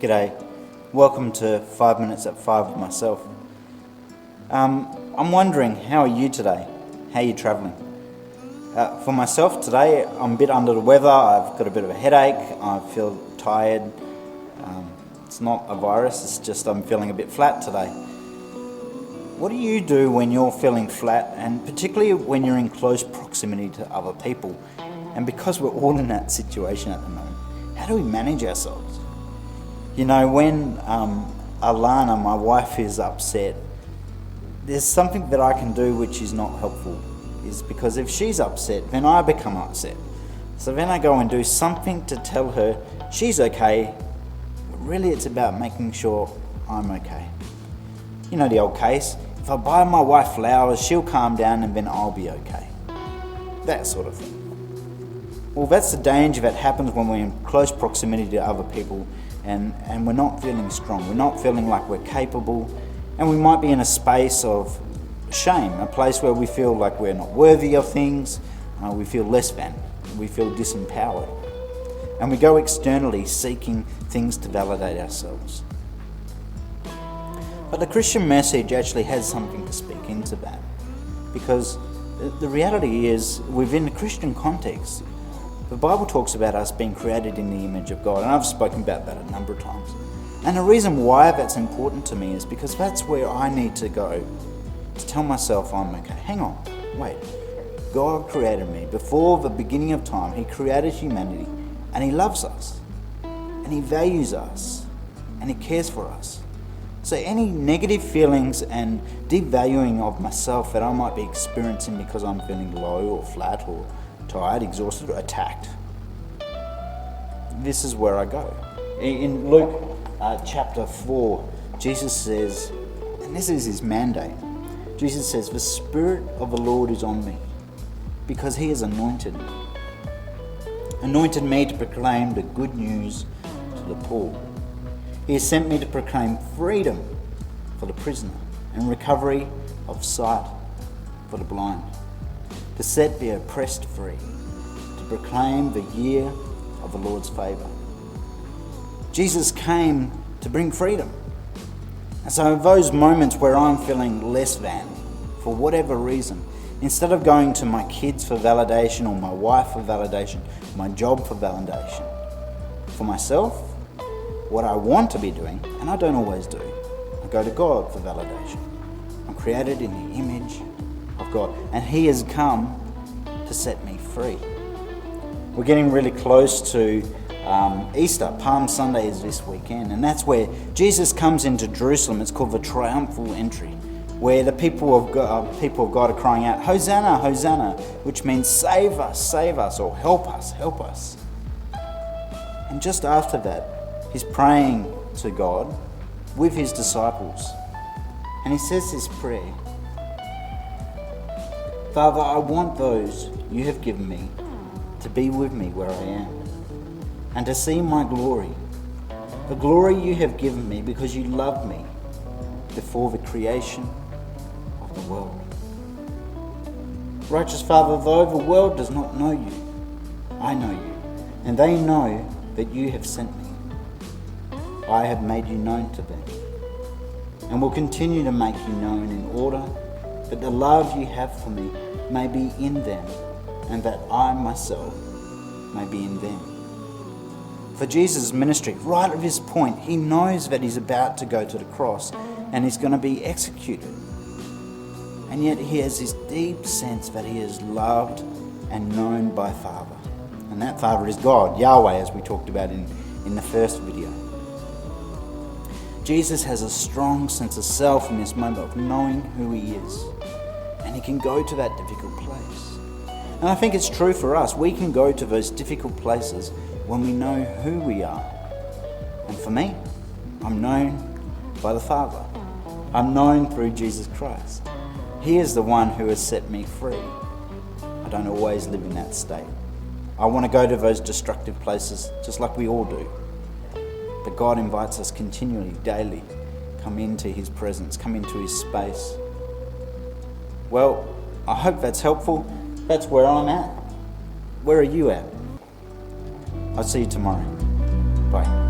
G'day, welcome to 5 Minutes at 5 with myself. I'm wondering, how are you today? How are you travelling? For myself today, I'm a bit under the weather. I've got a bit of a headache, I feel tired. It's not a virus, it's just I'm feeling a bit flat today. What do you do when you're feeling flat, and particularly when you're in close proximity to other people? And because we're all in that situation at the moment, how do we manage ourselves? You know, when Alana, my wife, is upset, there's something that I can do which is not helpful, is because if she's upset, then I become upset. So then I go and do something to tell her she's okay, but really it's about making sure I'm okay. You know the old case, if I buy my wife flowers, she'll calm down and then I'll be okay. That sort of thing. Well, that's the danger that happens when we're in close proximity to other people and we're not feeling strong, we're not feeling like we're capable, and we might be in a space of shame, a place where we feel like we're not worthy of things, we feel less than, we feel disempowered. And we go externally seeking things to validate ourselves. But the Christian message actually has something to speak into that, because the reality is, within the Christian context, the Bible talks about us being created in the image of God, and I've spoken about that a number of times. And the reason why that's important to me is because that's where I need to go to tell myself I'm okay. Hang on, wait. God created me. Before the beginning of time, He created humanity, and He loves us, and He values us, and He cares for us. So any negative feelings and devaluing of myself that I might be experiencing because I'm feeling low or flat or tired, exhausted, or attacked, this is where I go. In Luke chapter 4, Jesus says, and this is His mandate, Jesus says, "The Spirit of the Lord is on me, because He has anointed me to proclaim the good news to the poor. He has sent me to proclaim freedom for the prisoner and recovery of sight for the blind, to set the oppressed free, to proclaim the year of the Lord's favour." Jesus came to bring freedom. And so in those moments where I'm feeling less than, for whatever reason, instead of going to my kids for validation, or my wife for validation, my job for validation, for myself, what I want to be doing, and I don't always do, I go to God for validation. I'm created in the image of God, and He has come to set me free. We're getting really close to Easter. Palm Sunday is this weekend, and that's where Jesus comes into Jerusalem. It's called the triumphal entry, where the people of God are crying out, "Hosanna, Hosanna," which means save us, or help us. And just after that, He's praying to God with His disciples, and He says this prayer: "Father, I want those You have given me to be with me where I am, and to see my glory, the glory You have given me because You loved me before the creation of the world. Righteous Father, though the world does not know You, I know You, and they know that You have sent me. I have made You known to them, and will continue to make You known, in order that the love You have for me may be in them, and that I myself may be in them." For Jesus' ministry, right at this point, He knows that He's about to go to the cross and He's going to be executed. And yet He has this deep sense that He is loved and known by Father. And that Father is God, Yahweh, as we talked about in the first video. Jesus has a strong sense of self in this moment of knowing who He is. And He can go to that difficult place. And I think it's true for us. We can go to those difficult places when we know who we are. And for me, I'm known by the Father. I'm known through Jesus Christ. He is the one who has set me free. I don't always live in that state. I want to go to those destructive places just like we all do. But God invites us continually, daily, come into His presence, come into His space. Well, I hope that's helpful. That's where I'm at. Where are you at? I'll see you tomorrow. Bye.